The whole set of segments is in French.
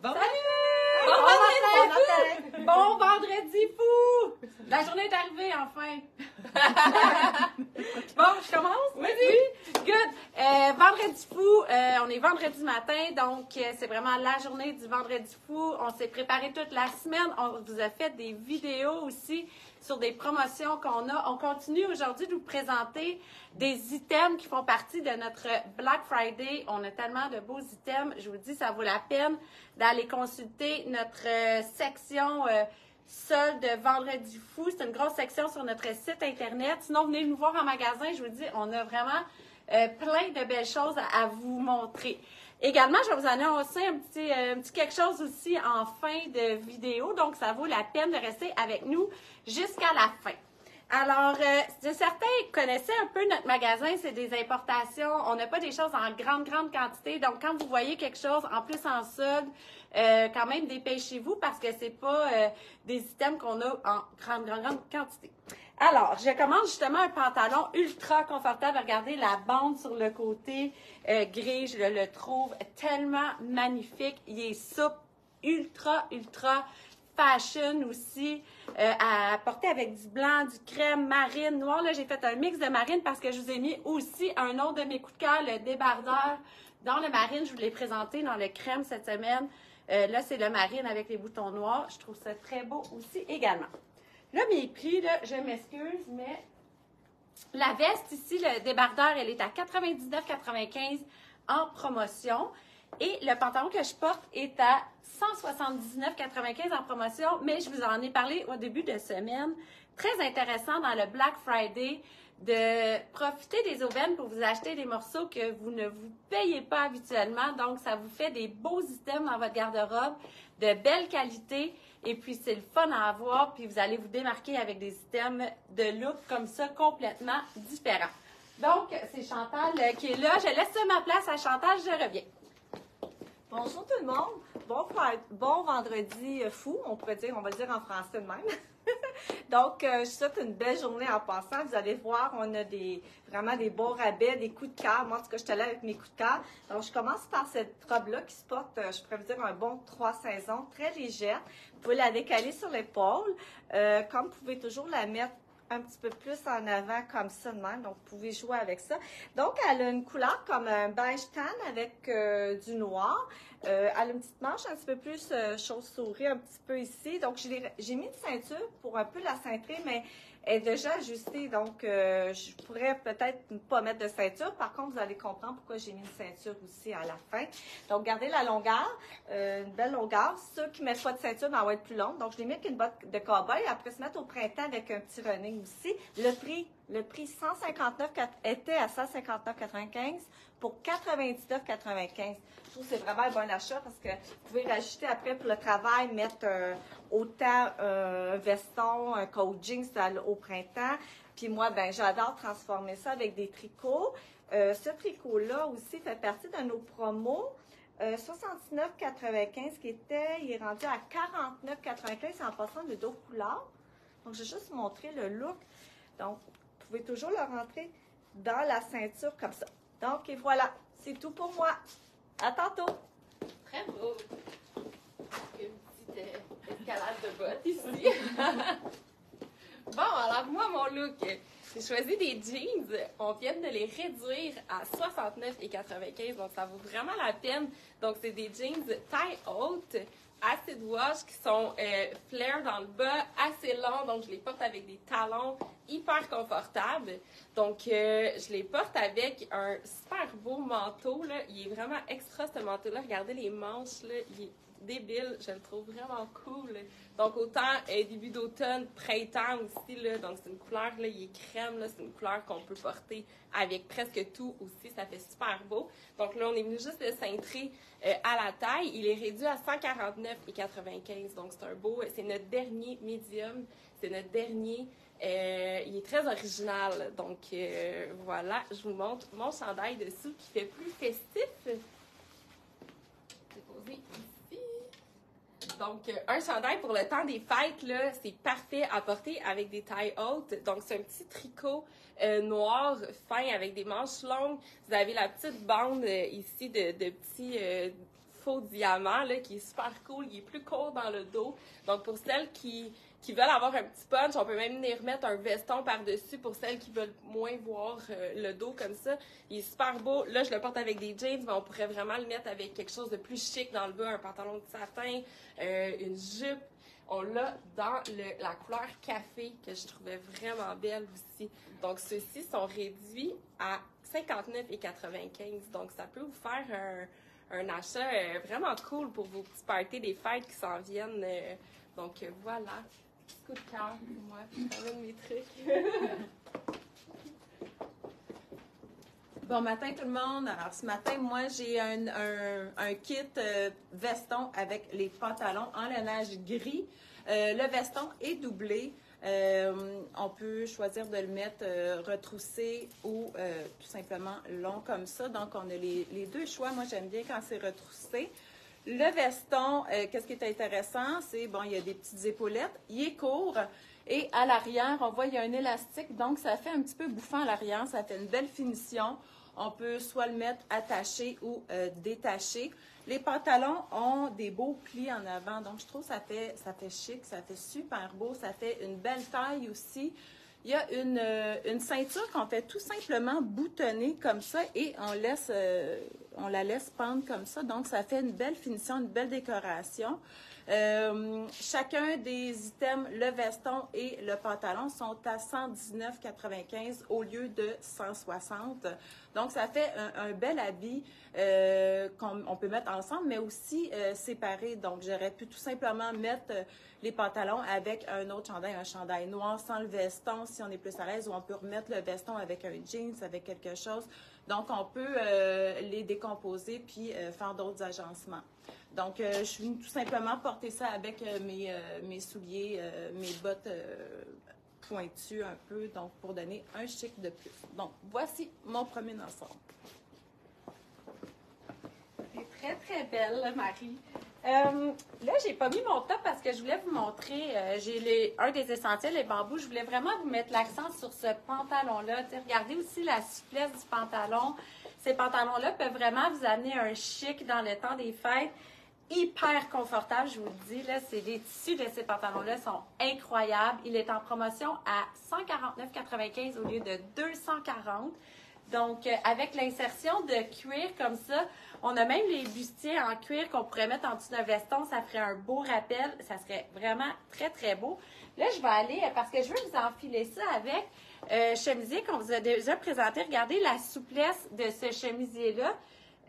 Bon. Salut! Bon vendredi fou! La journée est arrivée, enfin! Bon, je commence? Vas-y! Good! Vendredi fou, on est vendredi matin, donc c'est vraiment la journée du vendredi fou. On s'est préparé toute la semaine. On vous a fait des vidéos aussi sur des promotions qu'on a. On continue aujourd'hui de vous présenter des items qui font partie de notre Black Friday. On a tellement de beaux items. Je vous dis, ça vaut la peine d'aller consulter notre section solde Vendredi fou. C'est une grosse section sur notre site Internet. Sinon, venez nous voir en magasin. Je vous dis, on a vraiment plein de belles choses à vous montrer. Également, je vais vous annoncer un petit quelque chose aussi en fin de vidéo. Donc, ça vaut la peine de rester avec nous jusqu'à la fin. Alors, certains connaissaient un peu notre magasin, c'est des importations. On n'a pas des choses en grande quantité. Donc, quand vous voyez quelque chose en plus en solde, quand même, dépêchez-vous parce que c'est pas des items qu'on a en grande quantité. Alors, je commence justement un pantalon ultra confortable. Regardez la bande sur le côté gris, je le trouve tellement magnifique. Il est souple, ultra fashion aussi, à porter avec du blanc, du crème, marine, noir. Là, j'ai fait un mix de marine parce que je vous ai mis aussi un autre de mes coups de cœur, le débardeur dans le marine. Je vous l'ai présenté dans le crème cette semaine. Là, c'est le marine avec les boutons noirs. Je trouve ça très beau aussi également. Là, mes prix, là, je m'excuse, mais la veste ici, le débardeur, elle est à 99,95 en promotion. Et le pantalon que je porte est à 179,95 en promotion, mais je vous en ai parlé au début de semaine. Très intéressant dans le Black Friday de profiter des aubaines pour vous acheter des morceaux que vous ne vous payez pas habituellement. Donc, ça vous fait des beaux items dans votre garde-robe, de belle qualité. Et puis, c'est le fun à avoir. Puis, vous allez vous démarquer avec des items de look comme ça, complètement différents. Donc, c'est Chantal qui est là. Je laisse ma place à Chantal. Je reviens. Bonjour tout le monde. Bon vendredi fou, on va le dire en français de même. Donc, je vous souhaite une belle journée en passant. Vous allez voir, on a vraiment des beaux rabais, des coups de cœur. Moi, en tout cas, je suis allée avec mes coups de cœur. Donc, je commence par cette robe-là qui se porte, je pourrais vous dire, un bon 3 saisons, très légère. Vous pouvez la décaler sur l'épaule. Comme vous pouvez toujours la mettre un petit peu plus en avant comme ça de même, donc vous pouvez jouer avec ça. Donc, elle a une couleur comme un beige tan avec du noir. Elle a une petite manche un petit peu plus chauve-souris, un petit peu ici. Donc, j'ai mis une ceinture pour un peu la cintrer, mais elle est déjà ajustée, donc je pourrais peut-être ne pas mettre de ceinture. Par contre, vous allez comprendre pourquoi j'ai mis une ceinture aussi à la fin. Donc, gardez la longueur, une belle longueur. Ceux qui ne mettent pas de ceinture, ben, elle va être plus longue. Donc, je l'ai mis avec une botte de cow-boy. Après, se mettre au printemps avec un petit running aussi. Le prix 159 était à 159,95 pour 99,95. Je trouve que c'est vraiment un bon achat parce que vous pouvez rajouter après pour le travail, mettre autant un veston, un coat jeans au printemps. Puis moi, ben j'adore transformer ça avec des tricots. Ce tricot-là aussi fait partie de nos promos. 69,95 il est rendu à 49,95 en passant de 2 couleurs. Donc, je vais juste montrer le look. Donc, vous pouvez toujours le rentrer dans la ceinture comme ça. Donc, et voilà, c'est tout pour moi. À tantôt! Très beau! Une petite escalade de bottes ici. Bon, alors moi, mon look, j'ai choisi des jeans. On vient de les réduire à 69,95 donc ça vaut vraiment la peine. Donc, c'est des jeans taille haute, acid wash, qui sont flare dans le bas, assez longs, donc je les porte avec des talons hyper confortables. Donc, je les porte avec un super beau manteau, là. Il est vraiment extra, ce manteau-là. Regardez les manches, là. Il est débile. Je le trouve vraiment cool. Donc, autant début d'automne, printemps aussi, là. Donc, c'est une couleur, là, il est crème, là. C'est une couleur qu'on peut porter avec presque tout aussi. Ça fait super beau. Donc, là, on est venu juste le cintrer à la taille. Il est réduit à 149,95 donc, c'est un beau... C'est notre dernier médium. C'est notre dernier... il est très original. Donc, voilà. Je vous montre mon chandail dessous qui fait plus festif. C'est posé ici. Donc, un chandail pour le temps des fêtes, là, c'est parfait à porter avec des tailles hautes. Donc, c'est un petit tricot noir, fin, avec des manches longues. Vous avez la petite bande ici de petits faux diamant, là, qui est super cool. Il est plus court dans le dos. Donc, pour celles qui veulent avoir un petit punch, on peut même venir mettre un veston par-dessus pour celles qui veulent moins voir le dos comme ça. Il est super beau. Là, je le porte avec des jeans, mais on pourrait vraiment le mettre avec quelque chose de plus chic dans le bas, un pantalon de satin, une jupe. On l'a dans la couleur café, que je trouvais vraiment belle aussi. Donc, ceux-ci sont réduits à 59,95. Donc, ça peut vous faire un achat vraiment cool pour vos petits parties des fêtes qui s'en viennent. Donc, voilà. Petit coup de cœur pour moi. Je t'amène mes trucs. Bon matin tout le monde. Alors ce matin, moi j'ai un kit veston avec les pantalons en lainage gris. Le veston est doublé. On peut choisir de le mettre retroussé ou tout simplement long comme ça. Donc on a les deux choix. Moi j'aime bien quand c'est retroussé. Le veston, qu'est-ce qui est intéressant, c'est, bon, il y a des petites épaulettes, il est court et à l'arrière, on voit, il y a un élastique, donc ça fait un petit peu bouffant à l'arrière, ça fait une belle finition. On peut soit le mettre attaché ou détaché. Les pantalons ont des beaux plis en avant, donc je trouve que ça fait chic, ça fait super beau, ça fait une belle taille aussi. Il y a une ceinture qu'on fait tout simplement boutonner comme ça et on la laisse pendre comme ça. Donc, ça fait une belle finition, une belle décoration. Chacun des items, le veston et le pantalon, sont à 119,95 au lieu de 160. Donc, ça fait un bel habit qu'on peut mettre ensemble, mais aussi séparé. Donc, j'aurais pu tout simplement mettre les pantalons avec un autre chandail, un chandail noir sans le veston, si on est plus à l'aise, ou on peut remettre le veston avec un jeans, avec quelque chose. Donc, on peut les décomposer puis faire d'autres agencements. Donc, je suis venue tout simplement porter ça avec mes souliers, mes bottes pointues un peu, donc pour donner un chic de plus. Donc, voici mon premier ensemble. C'est très, très belle, Marie. Là, j'ai pas mis mon top parce que je voulais vous montrer, j'ai un des essentiels, les bambous. Je voulais vraiment vous mettre l'accent sur ce pantalon-là. Regardez aussi la souplesse du pantalon. Ces pantalons-là peuvent vraiment vous amener un chic dans le temps des fêtes. Hyper confortable, je vous le dis. Là, les tissus de ces pantalons-là sont incroyables. Il est en promotion à 149,95 au lieu de 240. Donc, avec l'insertion de cuir comme ça, on a même les bustiers en cuir qu'on pourrait mettre en dessous d'un veston. Ça ferait un beau rappel. Ça serait vraiment très, très beau. Là, je vais aller, parce que je veux vous enfiler ça avec chemisier qu'on vous a déjà présenté. Regardez la souplesse de ce chemisier-là.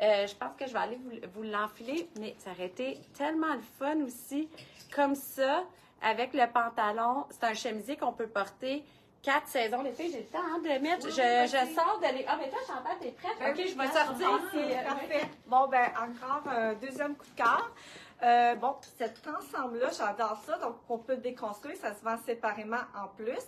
Je pense que je vais aller vous l'enfiler, mais ça aurait été tellement le fun aussi, comme ça, avec le pantalon. C'est un chemisier qu'on peut porter 4 saisons l'été. J'ai le temps de le mettre. Je sors de les... Ah, mais toi, Chantal, t'es prête? Ben OK, oui, je vais sortir ici. Parfait. Bon, ben encore un deuxième coup de cœur. Bon, cet ensemble-là, j'adore ça. Donc, on peut le déconstruire. Ça se vend séparément en plus.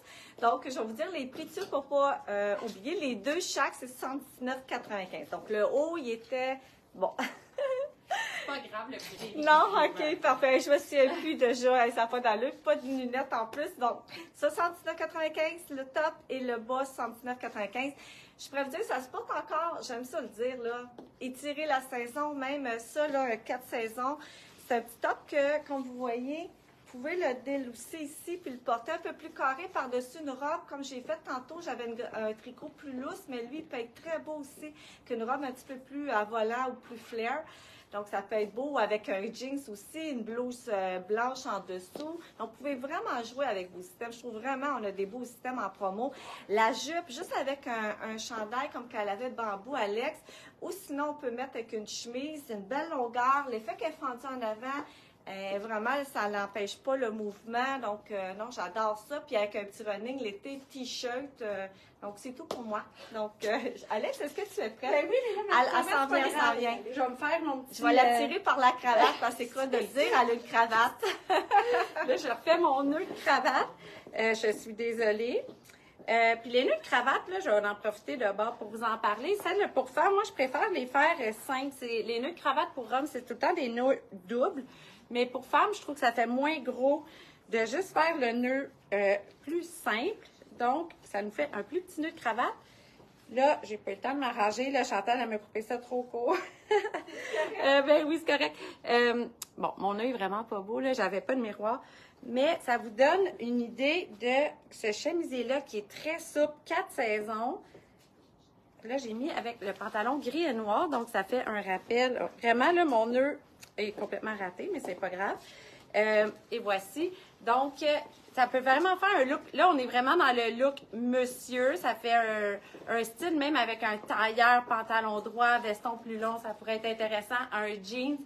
Donc, je vais vous dire les prix dessus pour pas oublier. Les deux chaque, c'est 119,95. Donc, le haut, il était... Bon. C'est pas grave le prix. Non, OK, parfait. Je me souviens plus déjà. Ça n'a pas d'allure. Pas de lunettes en plus. Donc, 79,95 le top et le bas, 79,95. Je pourrais vous dire, ça se porte encore, j'aime ça le dire, là, étirer la saison, même ça, là, 4 saisons. C'est un petit top que, comme vous voyez, vous pouvez le délousser ici puis le porter un peu plus carré par-dessus une robe. Comme j'ai fait tantôt, j'avais un tricot plus lousse, mais lui, il peut être très beau aussi qu'une robe un petit peu plus à volant ou plus flair. Donc, ça peut être beau avec un jeans aussi, une blouse blanche en dessous. Donc, vous pouvez vraiment jouer avec vos systèmes. Je trouve vraiment, on a des beaux systèmes en promo. La jupe, juste avec un chandail comme qu'elle avait de bambou, Alex. Ou sinon, on peut mettre avec une chemise, une belle longueur. L'effet qu'elle est fendue en avant, vraiment, ça n'empêche pas le mouvement. Donc, non, j'adore ça. Puis avec un petit running, l'été, t-shirt. Donc, c'est tout pour moi. Donc, Alex, est-ce que tu es prête? Ben oui, Elle s'en vient, elle s'en vient. Je vais me faire mon petit... Je vais la tirer par la cravate parce que c'est quoi de le dire? Elle a une cravate. Là, je refais mon nœud de cravate. Je suis désolée. Puis les nœuds de cravate, là, je vais en profiter de bord pour vous en parler. Celles pour femmes, moi, je préfère les faire simples. Les nœuds de cravate pour hommes, c'est tout le temps des nœuds doubles. Mais pour femmes, je trouve que ça fait moins gros de juste faire le nœud plus simple. Donc, ça nous fait un plus petit nœud de cravate. Là, j'ai pas eu le temps de m'arranger. Là, Chantal, elle m'a coupé ça trop court. Ben oui, c'est correct. Bon, mon œil est vraiment pas beau, là. J'avais pas de miroir. Mais ça vous donne une idée de ce chemisier-là qui est très souple, 4 saisons. Là, j'ai mis avec le pantalon gris et noir, donc ça fait un rappel. Vraiment, là, mon nœud est complètement raté, mais c'est pas grave. Et voici. Donc, ça peut vraiment faire un look. Là, on est vraiment dans le look monsieur. Ça fait un style, même avec un tailleur, pantalon droit, veston plus long, ça pourrait être intéressant. Un jeans.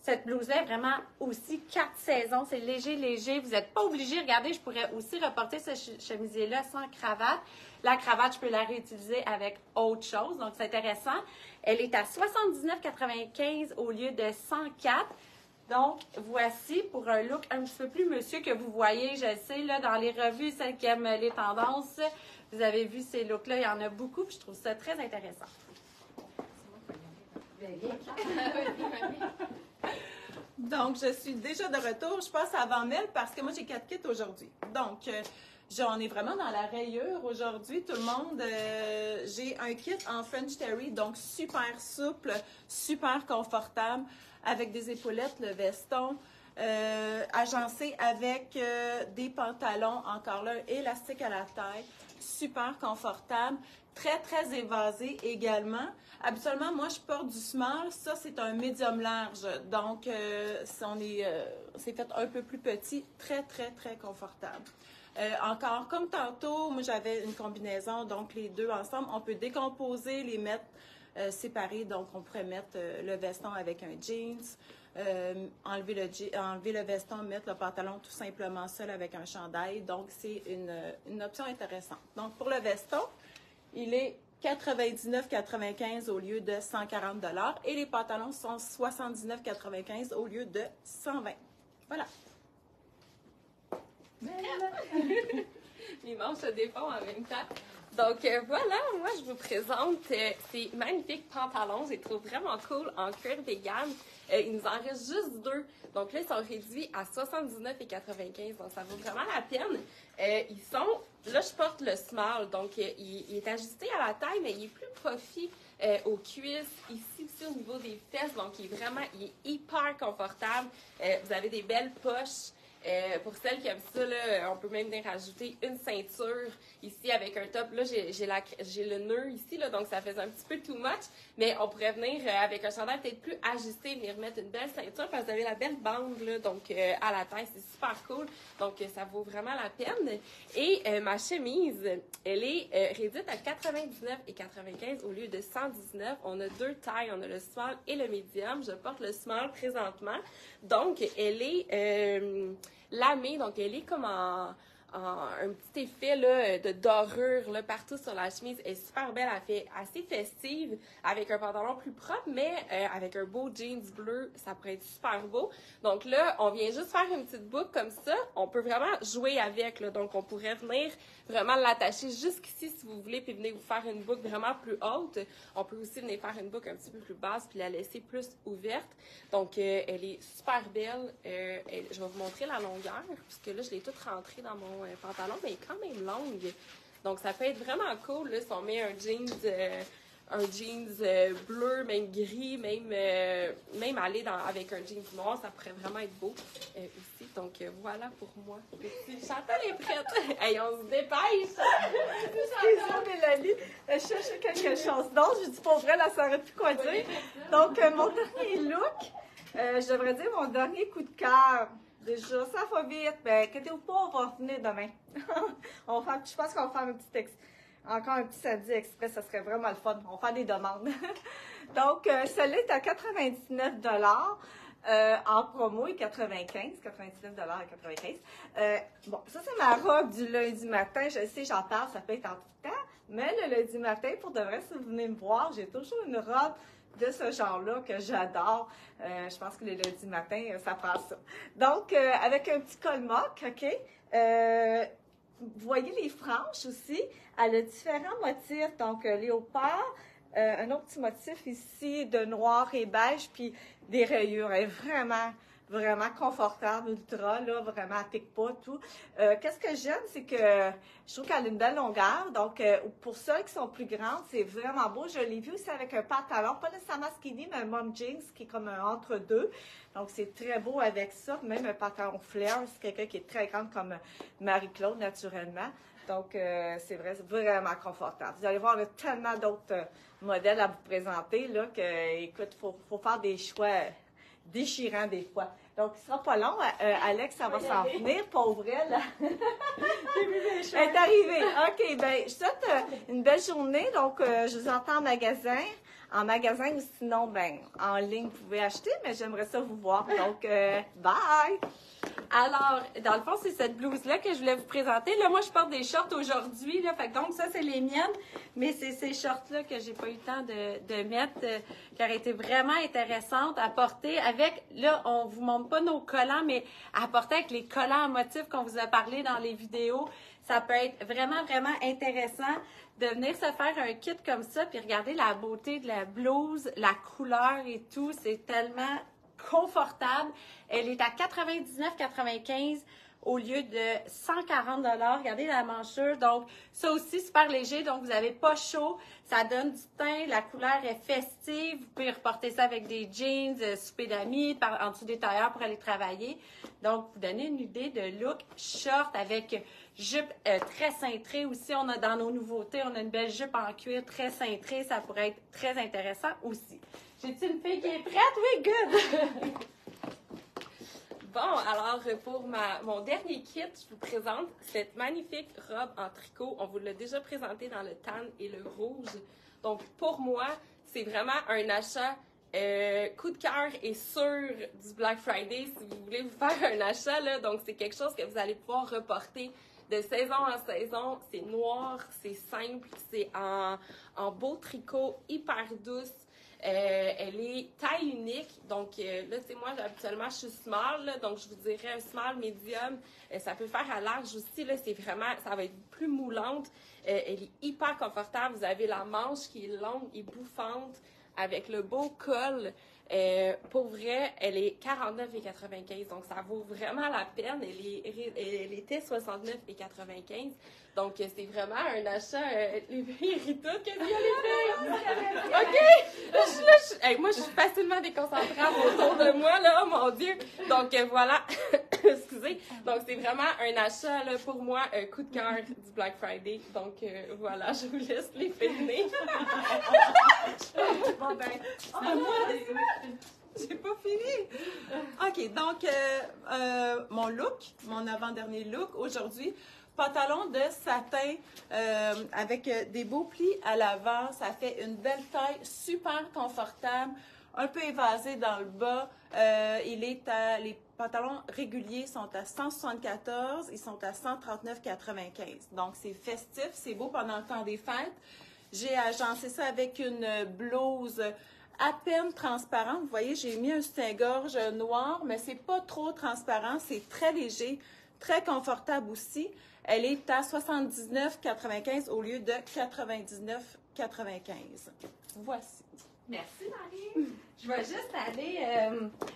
Cette blouse-là est vraiment aussi 4 saisons. C'est léger, léger. Vous n'êtes pas obligé. Regardez, je pourrais aussi reporter ce chemisier-là sans cravate. La cravate, je peux la réutiliser avec autre chose. Donc, c'est intéressant. Elle est à 79,95 au lieu de 104. Donc, voici pour un look un petit peu plus monsieur que vous voyez, je le sais, là, dans les revues, celles qui aiment les tendances. Vous avez vu ces looks-là, il y en a beaucoup, puis je trouve ça très intéressant. Donc, je suis déjà de retour. Je passe avant Mel parce que moi, j'ai 4 kits aujourd'hui. Donc, on est vraiment dans la rayure aujourd'hui. Tout le monde, j'ai un kit en French Terry, donc super souple, super confortable, avec des épaulettes, le veston, agencé avec des pantalons, encore là, élastiques à la taille, super confortable, très, très évasé également. Habituellement, moi, je porte du small. Ça, c'est un médium large. Donc, c'est fait un peu plus petit. Très, très, très confortable. Encore, comme tantôt, moi, j'avais une combinaison. Donc, les deux ensemble, on peut décomposer, les mettre séparés. Donc, on pourrait mettre le veston avec un jeans, enlever le veston, mettre le pantalon tout simplement seul avec un chandail. Donc, c'est une option intéressante. Donc, pour le veston, il est 99,95 au lieu de 140 $ et les pantalons sont 79,95 au lieu de 120. Voilà. Les manches se défont en même temps. Donc voilà, moi je vous présente ces magnifiques pantalons. Je les trouve vraiment cool en cuir vegan. Il nous en reste juste 2. Donc là, ils sont réduits à 79,95 $. Donc ça vaut vraiment la peine. Ils sont, là je porte le small. Donc il est ajusté à la taille, mais il est plus puffy aux cuisses. Ici aussi au niveau des fesses. Donc il est hyper confortable. Vous avez des belles poches. Pour celles qui aiment ça, là, on peut même venir rajouter une ceinture ici avec un top. Là, j'ai le nœud ici, là, donc ça fait un petit peu too much. Mais on pourrait venir avec un chandail peut-être plus ajusté, venir mettre une belle ceinture parce que vous avez la belle bande là, donc, à la taille. C'est super cool. Donc, ça vaut vraiment la peine. Et ma chemise, elle est réduite à 99,95 au lieu de 119. On a 2 tailles. On a le small et le medium. Je porte le small présentement. Donc, elle est lamée. Donc, elle est comme un petit effet là, de dorure là, partout sur la chemise. Elle est super belle. Elle fait assez festive avec un pantalon plus propre, mais avec un beau jeans bleu, ça pourrait être super beau. Donc là, on vient juste faire une petite boucle comme ça. On peut vraiment jouer avec. Là. Donc, on pourrait venir vraiment l'attacher jusqu'ici si vous voulez, puis venir vous faire une boucle vraiment plus haute. On peut aussi venir faire une boucle un petit peu plus basse, puis la laisser plus ouverte. Donc, elle est super belle. Je vais vous montrer la longueur, puisque là, je l'ai toute rentrée dans mon pantalon, mais elle est quand même longue. Donc, ça peut être vraiment cool, là, si on met un jeans bleu, même gris, même aller avec un jeans noir, ça pourrait vraiment être beau aussi. Donc, voilà pour moi. Chantal est prête. Hey, on se dépêche. Excuse-moi, Mélanie, je cherchais quelque chose d'autre. Je dis pour vrai, là, ça aurait plus quoi dire. Donc, mon dernier look, je devrais dire mon dernier coup de cœur. Déjà, ça va vite. Ben, inquiétez-vous pas, on va revenir demain. Je pense qu'on va faire encore un petit samedi express, ça serait vraiment le fun. On va faire des demandes. Donc, celle-là est à 99 $. En promo, est 99 $. Bon, ça, c'est ma robe du lundi matin. Je sais, j'en parle, ça peut être en tout temps. Mais le lundi matin, pour de vrai, si vous venez me voir, j'ai toujours une robe de ce genre-là que j'adore. Je pense que les lundis matin, ça prend ça. Donc, avec un petit col mock, OK? Vous voyez les franges aussi. Elle a différents motifs. Donc, léopard, un autre petit motif ici de noir et beige, puis des rayures. Elle est vraiment, vraiment confortable, ultra, là, vraiment, elle pique pas, tout. Qu'est-ce que j'aime, c'est que je trouve qu'elle a une belle longueur. Donc, pour ceux qui sont plus grandes, c'est vraiment beau. Je l'ai vu aussi avec un pantalon, pas nécessairement skinny, mais un mom jeans qui est comme un entre-deux. Donc, c'est très beau avec ça. Même un pantalon flare, c'est quelqu'un qui est très grande comme Marie-Claude, naturellement. Donc, c'est vrai, c'est vraiment confortable. Vous allez voir, on a tellement d'autres modèles à vous présenter, là, que, écoute, faut faire des choix déchirants des fois. Donc, ce sera pas long. Alex, ça va s'en venir, pauvre elle. Elle est arrivée. OK, bien, je souhaite une belle journée. Donc, je vous entends en magasin ou sinon, ben, en ligne, vous pouvez acheter, mais j'aimerais ça vous voir. Donc, bye! Alors, dans le fond, c'est cette blouse-là que je voulais vous présenter. Là, moi, je porte des shorts aujourd'hui, là. Fait que donc, ça, c'est les miennes. Mais c'est ces shorts-là que j'ai pas eu le temps de mettre, qui auraient été vraiment intéressantes à porter avec, là, on vous montre pas nos collants, mais à porter avec les collants en motif qu'on vous a parlé dans les vidéos. Ça peut être vraiment, vraiment intéressant de venir se faire un kit comme ça, puis regarder la beauté de la blouse, la couleur et tout. C'est tellement confortable. Elle est à 99,95 au lieu de 140 $. Regardez la manchure. Donc, ça aussi, super léger. Donc, vous n'avez pas chaud. Ça donne du teint. La couleur est festive. Vous pouvez reporter ça avec des jeans, souper d'amis, en dessous des tailleurs pour aller travailler. Donc, vous donnez une idée de look short avec jupe très cintrée aussi. On a dans nos nouveautés, on a une belle jupe en cuir très cintrée. Ça pourrait être très intéressant aussi. J'ai-tu une fille qui est prête? Oui, good! Bon, alors pour mon dernier kit, je vous présente cette magnifique robe en tricot. On vous l'a déjà présenté dans le tan et le rouge. Donc, pour moi, c'est vraiment un achat coup de cœur et sûr du Black Friday si vous voulez vous faire un achat. Là. Donc, c'est quelque chose que vous allez pouvoir reporter de saison en saison. C'est noir, c'est simple, c'est en beau tricot, hyper douce. Elle est taille unique, donc là, tu sais, moi, habituellement, je suis small, là, donc je vous dirais un small, medium, ça peut faire à large aussi, là, c'est vraiment, ça va être plus moulante, elle est hyper confortable, vous avez la manche qui est longue et bouffante, avec le beau col, pour vrai, elle est 49,95, donc ça vaut vraiment la peine, elle était 69,95, donc c'est vraiment un achat, les filles rient toutes, qu'est-ce qu'il y a les filles? OK! Hey, moi, je suis facilement déconcentrable autour de moi, là, oh mon Dieu! Donc voilà, excusez, donc c'est vraiment un achat, là, pour moi, coup de cœur du Black Friday, donc voilà, je vous laisse les filmer. Bon, ben, j'ai pas fini. OK, donc, mon look, mon avant-dernier look aujourd'hui, pantalon de satin avec des beaux plis à l'avant. Ça fait une belle taille, super confortable, un peu évasé dans le bas. Les pantalons réguliers sont à 174, ils sont à 139,95. Donc, c'est festif, c'est beau pendant le temps des fêtes. J'ai agencé ça avec une blouse à peine transparente. Vous voyez, j'ai mis un soutien-gorge noir, mais c'est pas trop transparent. C'est très léger, très confortable aussi. Elle est à 79,95 au lieu de 99,95. Voici. Merci, Marie. Je vais juste aller...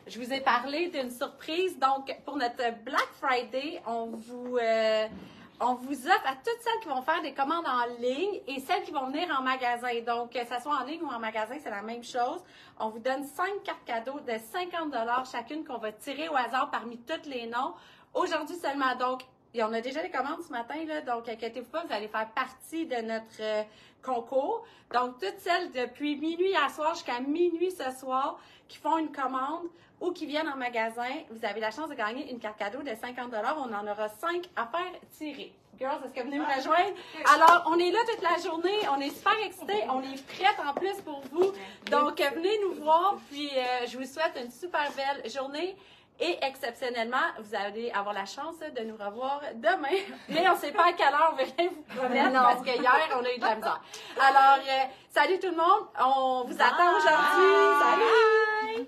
je vous ai parlé d'une surprise. Donc, pour notre Black Friday, on vous offre à toutes celles qui vont faire des commandes en ligne et celles qui vont venir en magasin. Donc, que ce soit en ligne ou en magasin, c'est la même chose. On vous donne 5 cartes cadeaux de 50 $ chacune qu'on va tirer au hasard parmi tous les noms. Aujourd'hui seulement. Donc, et on a déjà des commandes ce matin, là, donc inquiétez-vous pas, vous allez faire partie de notre concours. Donc, toutes celles depuis minuit à soir jusqu'à minuit ce soir qui font une commande ou qui viennent en magasin, vous avez la chance de gagner une carte cadeau de 50 $. On en aura 5 à faire tirer. Girls, est-ce que vous venez me rejoindre? Alors, on est là toute la journée, on est super excités, on est prêtes en plus pour vous. Donc, venez nous voir, puis je vous souhaite une super belle journée. Et exceptionnellement, vous allez avoir la chance de nous revoir demain. Mais on ne sait pas à quelle heure, on ne veut rien vous promettre parce que hier, on a eu de la misère. Alors, salut tout le monde, on vous attend aujourd'hui. Salut!